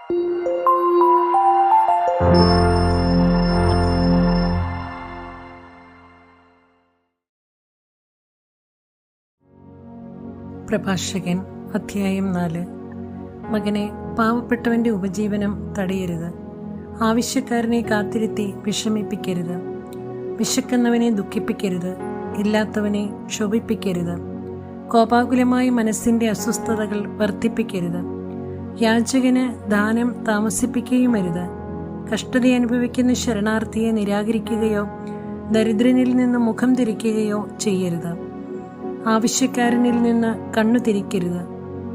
പ്രഭാഷകൻ അധ്യായം 4. മകനെ, പാവപ്പെട്ടവൻ്റെ ഉപജീവനം തടയരുത്. ആവശ്യക്കാരനെ കാത്തിരുത്തി വിഷമിപ്പിക്കരുത്. വിശക്കുന്നവനെ ദുഃഖിപ്പിക്കരുത്. ഇല്ലാത്തവനെ ക്ഷോഭിപ്പിക്കരുത്. കോപാകുലമായ മനസ്സിൻ്റെ അസ്വസ്ഥതകൾ വർദ്ധിപ്പിക്കരുത്. യാചകന് ദാനം താമസിപ്പിക്കുകയുമരുത്. കഷ്ടത അനുഭവിക്കുന്ന ശരണാർത്ഥിയെ നിരാകരിക്കുകയോ ദരിദ്രനിൽ നിന്ന് മുഖം തിരിക്കുകയോ ചെയ്യരുത്. ആവശ്യക്കാരനിൽ നിന്ന് കണ്ണു തിരിക്കരുത്.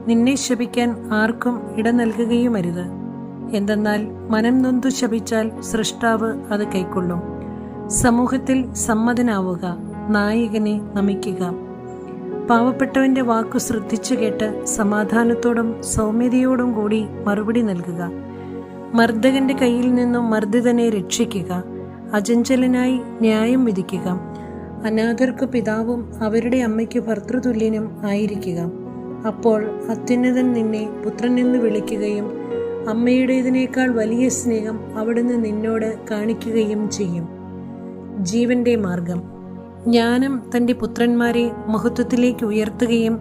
നിന്നെ ശപിക്കാൻ ആർക്കും ഇട നൽകുകയുമരുത്. എന്തെന്നാൽ മനം നൊന്തു ശപിച്ചാൽ സൃഷ്ടാവ് അത് കൈക്കൊള്ളും. സമൂഹത്തിൽ സമ്മതനാവുക, നായകനെ നമിക്കുക. പാവപ്പെട്ടവന്റെ വാക്കു ശ്രദ്ധിച്ചു കേട്ട് സമാധാനത്തോടും സൗമ്യതയോടും കൂടി മറുപടി നൽകുക. മർദ്ദകന്റെ കയ്യിൽ നിന്നും മർദ്ദിതനെ രക്ഷിക്കുക. അചഞ്ചലനായി ന്യായം വിധിക്കുക. അനാഥർക്കു പിതാവും അവരുടെ അമ്മയ്ക്ക് ഭർതൃതുല്യനും ആയിരിക്കുക. അപ്പോൾ അത്യുന്നതൻ നിന്നെ പുത്രനെന്ന് വിളിക്കുകയും അമ്മയുടേതിനേക്കാൾ വലിയ സ്നേഹം അവിടുന്ന് നിന്നോട് കാണിക്കുകയും ചെയ്യും. ജീവന്റെ മാർഗം. ജ്ഞാനം തൻ്റെ പുത്രന്മാരെ മഹത്വത്തിലേക്ക് ഉയർത്തുകയും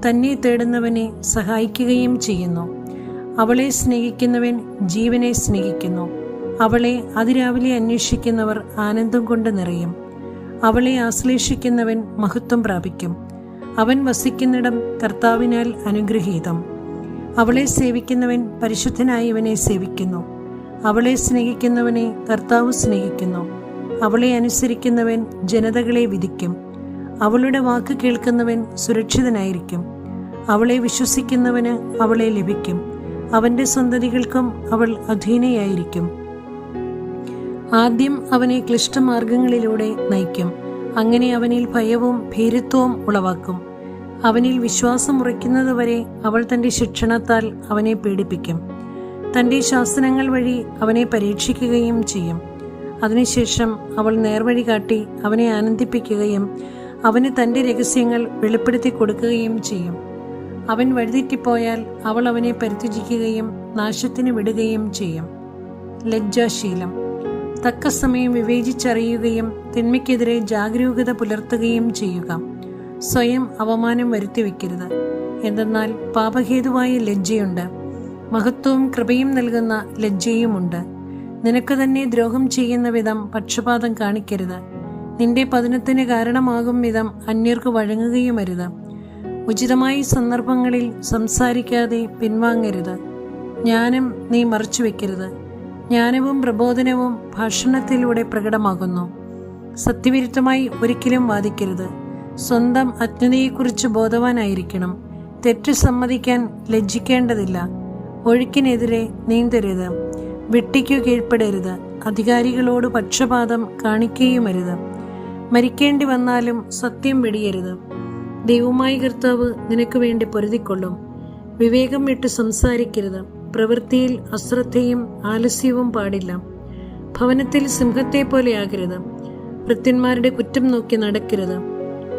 തന്നെ തേടുന്നവനെ സഹായിക്കുകയും ചെയ്യുന്നു. അവളെ സ്നേഹിക്കുന്നവൻ ജീവനെ സ്നേഹിക്കുന്നു. അവളെ അതിരാവിലെ അന്വേഷിക്കുന്നവർ ആനന്ദം കൊണ്ട് നിറയും. അവളെ ആശ്ലേഷിക്കുന്നവൻ മഹത്വം പ്രാപിക്കും. അവൻ വസിക്കുന്നിടം കർത്താവിനാൽ അനുഗ്രഹീതം. അവളെ സേവിക്കുന്നവൻ പരിശുദ്ധനായവനെ സേവിക്കുന്നു. അവളെ സ്നേഹിക്കുന്നവനെ കർത്താവ് സ്നേഹിക്കുന്നു. അവളെ അനുസരിക്കുന്നവൻ ജനതകളെ വിധിക്കും. അവളുടെ വാക്ക് കേൾക്കുന്നവൻ സുരക്ഷിതനായിരിക്കും. അവളെ വിശ്വസിക്കുന്നവന് അവളെ ലഭിക്കും. അവന്റെ സന്തതികൾക്കും അവൾ അധീനയായിരിക്കും. ആദ്യം അവനെ ക്ലിഷ്ടമാർഗങ്ങളിലൂടെ നയിക്കും. അങ്ങനെ അവനിൽ ഭയവും ഭീരുത്വവും ഉളവാക്കും. അവനിൽ വിശ്വാസം ഉറയ്ക്കുന്നതുവരെ അവൾ തൻ്റെ ശിക്ഷണത്താൽ അവനെ പീഡിപ്പിക്കും. തൻ്റെ ശാസനങ്ങൾ വഴി അവനെ പരീക്ഷിക്കുകയും ചെയ്യും. അതിനുശേഷം അവൾ നേർവഴി കാട്ടി അവനെ ആനന്ദിപ്പിക്കുകയും അവന് തൻ്റെ രഹസ്യങ്ങൾ വെളിപ്പെടുത്തി കൊടുക്കുകയും ചെയ്യും. അവൻ വഴിതെറ്റിപ്പോയാൽ അവൾ അവനെ പരിത്യജിക്കുകയും നാശത്തിന് വിടുകയും ചെയ്യും. ലജ്ജാശീലം. തക്ക സമയം വിവേചിച്ചറിയുകയും തിന്മയ്ക്കെതിരെ ജാഗരൂകത പുലർത്തുകയും ചെയ്യുക. സ്വയം അവമാനം വരുത്തിവെക്കരുത്. എന്തെന്നാൽ പാപഹേതുവായ ലജ്ജയുണ്ട്, മഹത്വവും കൃപയും നൽകുന്ന ലജ്ജയുമുണ്ട്. നിനക്ക് തന്നെ ദ്രോഹം ചെയ്യുന്ന വിധം പക്ഷപാതം കാണിക്കരുത്. നിന്റെ പതനത്തിന് കാരണമാകും വിധം അന്യർക്ക് വഴങ്ങുകയുമരുത്. ഉചിതമായ സന്ദർഭങ്ങളിൽ സംസാരിക്കാതെ പിൻവാങ്ങരുത്. ജ്ഞാനം നീ മറച്ചുവെക്കരുത്. ജ്ഞാനവും പ്രബോധനവും ഭാഷണത്തിലൂടെ പ്രകടമാകുന്നു. സത്യവിരുദ്ധമായി ഒരിക്കലും വാദിക്കരുത്. സ്വന്തം അജ്ഞതയെക്കുറിച്ച് ബോധവാനായിരിക്കണം. തെറ്റ് സമ്മതിക്കാൻ ലജ്ജിക്കേണ്ടതില്ല. ഒഴുക്കിനെതിരെ നീന്തരുത്. വെട്ടിക്കു കീഴ്പ്പെടരുത്. അധികാരികളോട് പക്ഷപാതം കാണിക്കുകയുമരുത്. മരിക്കേണ്ടി വന്നാലും സത്യം വെടിയരുത്. ദൈവമായ കർത്താവ് നിനക്ക് വേണ്ടി പൊരുതിക്കൊള്ളും. വിവേകം വിട്ട് സംസാരിക്കരുത്. പ്രവൃത്തിയിൽ അശ്രദ്ധയും ആലസ്യവും പാടില്ല. ഭവനത്തിൽ സിംഹത്തെ പോലെ ആകരുത്. ഭൃത്യന്മാരുടെ കുറ്റം നോക്കി നടക്കരുത്.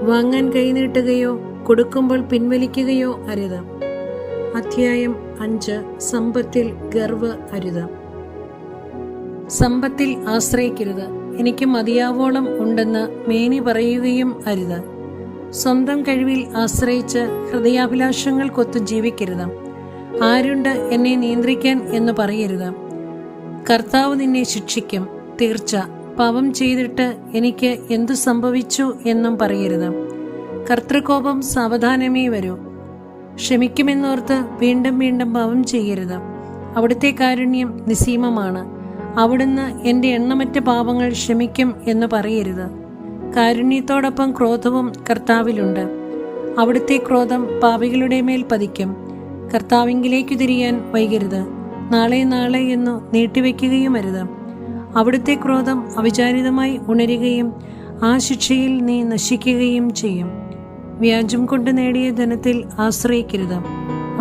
വാങ്ങാൻ കൈനീട്ടുകയോ കൊടുക്കുമ്പോൾ പിൻവലിക്കുകയോ അരുത്. അധ്യായം 5. സമ്പത്തിൽ ഗർവ് അരുത്. സമ്പത്തിൽ ആശ്രയിക്കരുത്. എനിക്ക് മതിയാവോളം ഉണ്ടെന്ന് മേനി പറയുകയും അരുത്. സ്വന്തം കഴിവിൽ ആശ്രയിച്ച് ഹൃദയാഭിലാഷങ്ങൾക്കൊത്ത് ജീവിക്കരുത്. ആരുണ്ട് എന്നെ നിയന്ത്രിക്കാൻ എന്ന് പറയരുത്. കർത്താവ് നിന്നെ ശിക്ഷിക്കും, തീർച്ച. പാപം ചെയ്തിട്ട് എനിക്ക് എന്തു സംഭവിച്ചു എന്നും പറയരുത്. കർത്തൃകോപം സാവധാനമേ വരൂ. ക്ഷമിക്കുമെന്നോർത്ത് വീണ്ടും വീണ്ടും പാപം ചെയ്യരുത്. അവിടുത്തെ കാരുണ്യം നിസീമമാണ്. അവിടുന്ന് എൻ്റെ എണ്ണമറ്റ പാപങ്ങൾ ക്ഷമിക്കും എന്ന് പറയരുത്. കാരുണ്യത്തോടൊപ്പം ക്രോധവും കർത്താവിലുണ്ട്. അവിടുത്തെ ക്രോധം പാപികളുടെ മേൽ പതിക്കും. കർത്താവിങ്കിലേക്കു തിരിയാൻ വൈകരുത്. നാളെ നാളെ എന്നു നീട്ടിവെക്കുകയുമരുത്. അവിടുത്തെ ക്രോധം അവിചാരിതമായി ഉണരുകയും ആ ശിക്ഷയിൽ നീ നശിക്കുകയും ചെയ്യും. വ്യാജം കൊണ്ട് നേടിയ ധനത്തിൽ ആശ്രയിക്കരുത്.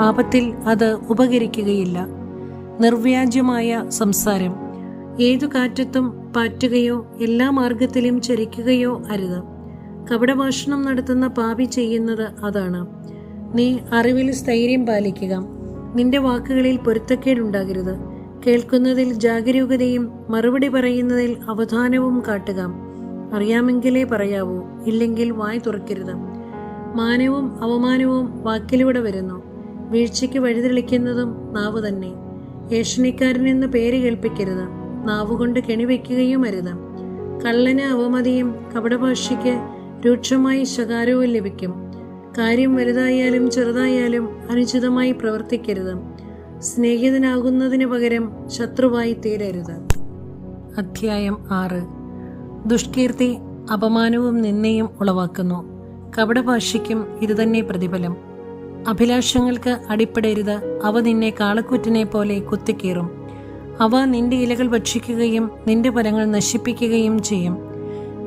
ആപത്തിൽ അത് ഉപകരിക്കുകയില്ല. നിർവ്യാജ്യമായ സംസാരം. ഏതു കാറ്റത്തും പാറ്റുകയോ എല്ലാ മാർഗത്തിലും ചരിക്കുകയോ അരുത്. കപടഭാഷണം നടത്തുന്ന പാപി ചെയ്യുന്നത് അതാണ്. നീ അറിവിൽ സ്ഥൈര്യം പാലിക്കുക. നിന്റെ വാക്കുകളിൽ പൊരുത്തക്കേടുണ്ടാകരുത്. കേൾക്കുന്നതിൽ ജാഗരൂകതയും മറുപടി പറയുന്നതിൽ അവധാനവും കാട്ടുക. അറിയാമെങ്കിലേ പറയാവൂ, ഇല്ലെങ്കിൽ വായ് തുറക്കരുത്. മാനവും അവമാനവും വാക്കിലൂടെ വരുന്നു. വീഴ്ചയ്ക്ക് വഴിതെളിക്കുന്നതും നാവ് തന്നെ. ഏഷണിക്കാരനെന്ന് പേര് കേൾപ്പിക്കരുത്. നാവുകൊണ്ട് കെണിവെക്കുകയും അരുത്. കള്ളന് അവമതിയും കപടഭാഷയ്ക്ക് രൂക്ഷമായി ശകാരവും ലഭിക്കും. കാര്യം വലുതായാലും ചെറുതായാലും അനുചിതമായി പ്രവർത്തിക്കരുത്. സ്നേഹിതനാകുന്നതിന് പകരം ശത്രുവായി തീരരുത്. അധ്യായം 6. ദുഷ്കീർത്തി അപമാനവും നിന്ദയും ഉളവാക്കുന്നു. കപടഭാഷയ്ക്കും ഇതുതന്നെ പ്രതിഫലം. അഭിലാഷങ്ങൾക്ക് അടിപ്പെടരുത്. അവ നിന്നെ കാളക്കുറ്റിനെ പോലെ കുത്തിക്കീറും. അവ നിന്റെ ഇലകൾ ഭക്ഷിക്കുകയും നിന്റെ ഫലങ്ങൾ നശിപ്പിക്കുകയും ചെയ്യും.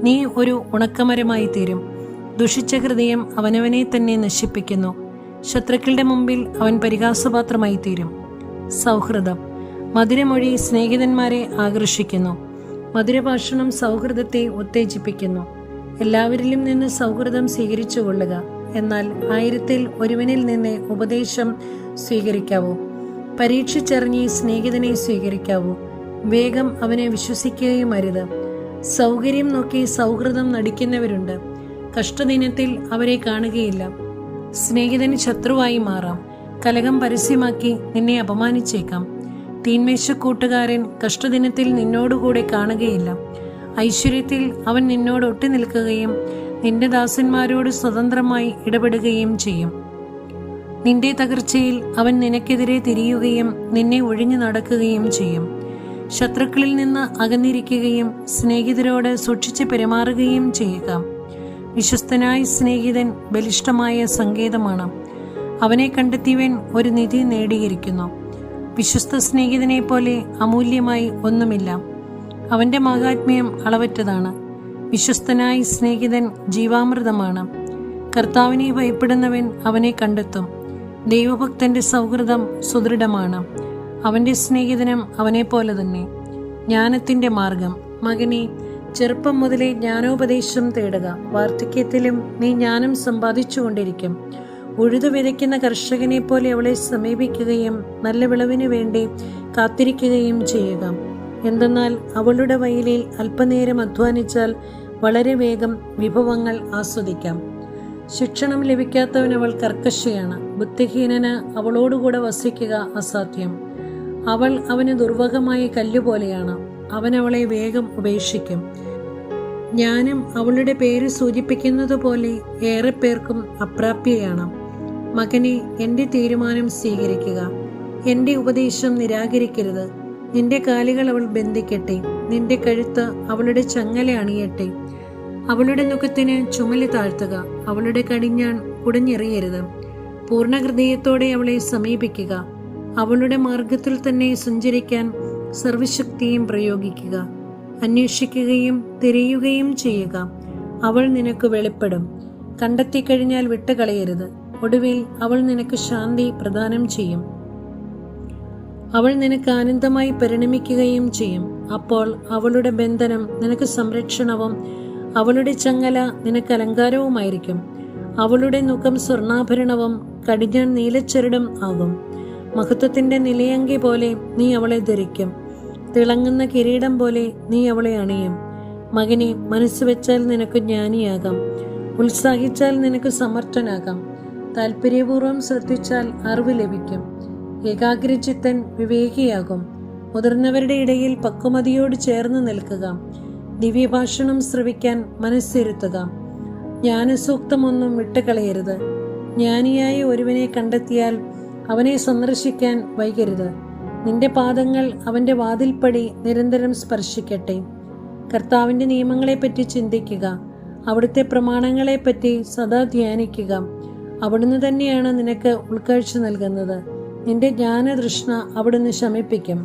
നീ ഒരു ഉണക്കമരമായി തീരും. ദുഷിച്ച ഹൃദയം അവനവനെ തന്നെ നശിപ്പിക്കുന്നു. ശത്രുക്കളുടെ മുമ്പിൽ അവൻ പരിഹാസപാത്രമായി തീരും. സൗഹൃദം. മധുരമൊഴി സ്നേഹിതന്മാരെ ആകർഷിക്കുന്നു. മധുരഭാഷണം സൗഹൃദത്തെ ഉത്തേജിപ്പിക്കുന്നു. എല്ലാവരിലും നിന്ന് സൗഹൃദം സ്വീകരിച്ചു കൊള്ളുക. എന്നാൽ 1000-ൽ ഒരുവനിൽ നിന്ന് ഉപദേശം സ്വീകരിക്കാവൂ. പരീക്ഷിച്ചറിഞ്ഞ് സ്നേഹിതനെ സ്വീകരിക്കാവൂ. വേഗം അവനെ വിശ്വസിക്കുകയും അരുത്. സൗകര്യം നോക്കി സൗഹൃദം നടിക്കുന്നവരുണ്ട്. കഷ്ടദിനത്തിൽ അവരെ കാണുകയില്ല. സ്നേഹിതന് ശത്രുവായി മാറാം. കലഹം പരസ്യമാക്കി നിന്നെ അപമാനിച്ചേക്കാം. തീന്മേശക്കൂട്ടുകാരൻ കഷ്ടദിനത്തിൽ നിന്നോടുകൂടെ കാണുകയില്ല. ഐശ്വര്യത്തിൽ അവൻ നിന്നോട് ഒട്ടി നിൽക്കുകയും നിന്റെ ദാസന്മാരോട് സ്വതന്ത്രമായി ഇടപെടുകയും ചെയ്യും. നിന്റെ തകർച്ചയിൽ അവൻ നിനക്കെതിരെ തിരിയുകയും നിന്നെ ഒഴിഞ്ഞു നടക്കുകയും ചെയ്യും. ശത്രുക്കളിൽ നിന്ന് അകന്നിരിക്കുകയും സ്നേഹിതരോട് സൂക്ഷിച്ച് പെരുമാറുകയും ചെയ്യുക. വിശ്വസ്തനായ സ്നേഹിതൻ ബലിഷ്ഠമായ സങ്കേതമാണ്. അവനെ കണ്ടെത്തിയവൻ ഒരു നിധി നേടിയിരിക്കുന്നു. വിശ്വസ്ത സ്നേഹിതനെ പോലെ അമൂല്യമായി ഒന്നുമില്ല. അവന്റെ മഹാത്മ്യം അളവറ്റതാണ്. വിശ്വസ്തനായ സ്നേഹിതൻ ജീവാമൃതമാണ്. കർത്താവിനെ ഭയപ്പെടുന്നവൻ അവനെ കണ്ടെത്തും. ദൈവഭക്തന്റെ സൗഹൃദം സുദൃഢമാണ്. അവന്റെ സ്നേഹിതനും അവനെ പോലെ തന്നെ. ജ്ഞാനത്തിന്റെ മാർഗം. മകനെ, ചെറുപ്പം മുതലേ ജ്ഞാനോപദേശം തേടുക. വാർദ്ധക്യത്തിലും നീ ജ്ഞാനം സമ്പാദിച്ചുകൊണ്ടിരിക്കും. ഉഴുതു വിതയ്ക്കുന്ന കർഷകനെ പോലെ അവളെ സമീപിക്കുകയും നല്ല വിളവിനു വേണ്ടി കാത്തിരിക്കുകയും ചെയ്യുക. എന്തെന്നാൽ അവളുടെ വയലിൽ അല്പനേരം അധ്വാനിച്ചാൽ വളരെ വേഗം വിഭവങ്ങൾ ആസ്വദിക്കാം. ശിക്ഷണം ലഭിക്കാത്തവൻ അവൾ കർക്കശയാണ്. ബുദ്ധിഹീനന് അവളോടുകൂടെ വസിക്കുക അസാധ്യം. അവൾ അവന് ദുർവഹമായ കല്ലുപോലെയാണ്. അവൻ അവളെ വേഗം ഉപേക്ഷിക്കും. ജ്ഞാനം അവളുടെ പേര് സൂചിപ്പിക്കുന്നത് പോലെ ഏറെ പേർക്കും അപ്രാപ്യയാണ്. മകനെ, എന്റെ തീരുമാനം സ്വീകരിക്കുക. എന്റെ ഉപദേശം നിരാകരിക്കരുത്. നിന്റെ കാലുകൾ അവൾ ബന്ധിക്കട്ടെ. നിന്റെ കഴുത്ത് അവളുടെ ചങ്ങല അണിയട്ടെ. അവളുടെ മുഖത്തിന് ചുമല് താഴ്ത്തുക. അവളുടെ കടിഞ്ഞാൺ കുടഞ്ഞെറിയരുത്. പൂർണ്ണ ഹൃദയത്തോടെ അവളെ സമീപിക്കുക. അവളുടെ മാർഗത്തിൽ തന്നെ സഞ്ചരിക്കാൻ സർവശക്തിയും പ്രയോഗിക്കുക. അന്വേഷിക്കുകയും തിരയുകയും ചെയ്യുക. അവൾ നിനക്ക് വെളിപ്പെടും. കണ്ടെത്തിക്കഴിഞ്ഞാൽ വിട്ടുകളയരുത്. ഒടുവിൽ അവൾ നിനക്ക് ശാന്തി പ്രദാനം ചെയ്യും. അവൾ നിനക്ക് ആനന്ദമായി പരിണമിക്കുകയും ചെയ്യും. അപ്പോൾ അവളുടെ ബന്ധനം നിനക്ക് സംരക്ഷണവും അവളുടെ ചങ്ങല നിനക്ക് അലങ്കാരവുമായിരിക്കും. അവളുടെ മുഖം സ്വർണ്ണാഭരണവും കടിഞ്ഞാൺ നീലച്ചരടും ആകും. മഹത്വത്തിന്റെ നിലയങ്കി പോലെ നീ അവളെ ധരിക്കും. തിളങ്ങുന്ന കിരീടം പോലെ നീ അവളെ അണിയും. മകനെ, മനസ്സ് വെച്ചാൽ നിനക്ക് ജ്ഞാനിയാകാം. ഉത്സാഹിച്ചാൽ നിനക്ക് സമർത്ഥനാകാം. താല്പര്യപൂർവ്വം ശ്രദ്ധിച്ചാൽ അറിവ് ലഭിക്കും. ഏകാഗ്രചിത്തൻ വിവേകിയാകും. മുതിർന്നവരുടെ ഇടയിൽ പക്വമതിയോട് ചേർന്ന് നിൽക്കുക. ദിവ്യഭാഷണം ശ്രവിക്കാൻ മനസ്സിരുത്തുക. ജ്ഞാനസൂക്തമൊന്നും വിട്ടുകളയരുത്. ജ്ഞാനിയായ ഒരുവനെ കണ്ടെത്തിയാൽ അവനെ സന്ദർശിക്കാൻ വൈകരുത്. നിന്റെ പാദങ്ങൾ അവന്റെ വാതിൽപ്പടി നിരന്തരം സ്പർശിക്കട്ടെ. കർത്താവിന്റെ നിയമങ്ങളെപ്പറ്റി ചിന്തിക്കുക. അവിടുത്തെ പ്രമാണങ്ങളെപ്പറ്റി സദാ ധ്യാനിക്കുക. അവിടുന്ന് തന്നെയാണ് നിനക്ക് ഉൾക്കാഴ്ച നൽകുന്നത്. നിന്റെ ജ്ഞാനതൃഷ്ണ അവിടുന്ന് ശമിപ്പിക്കും.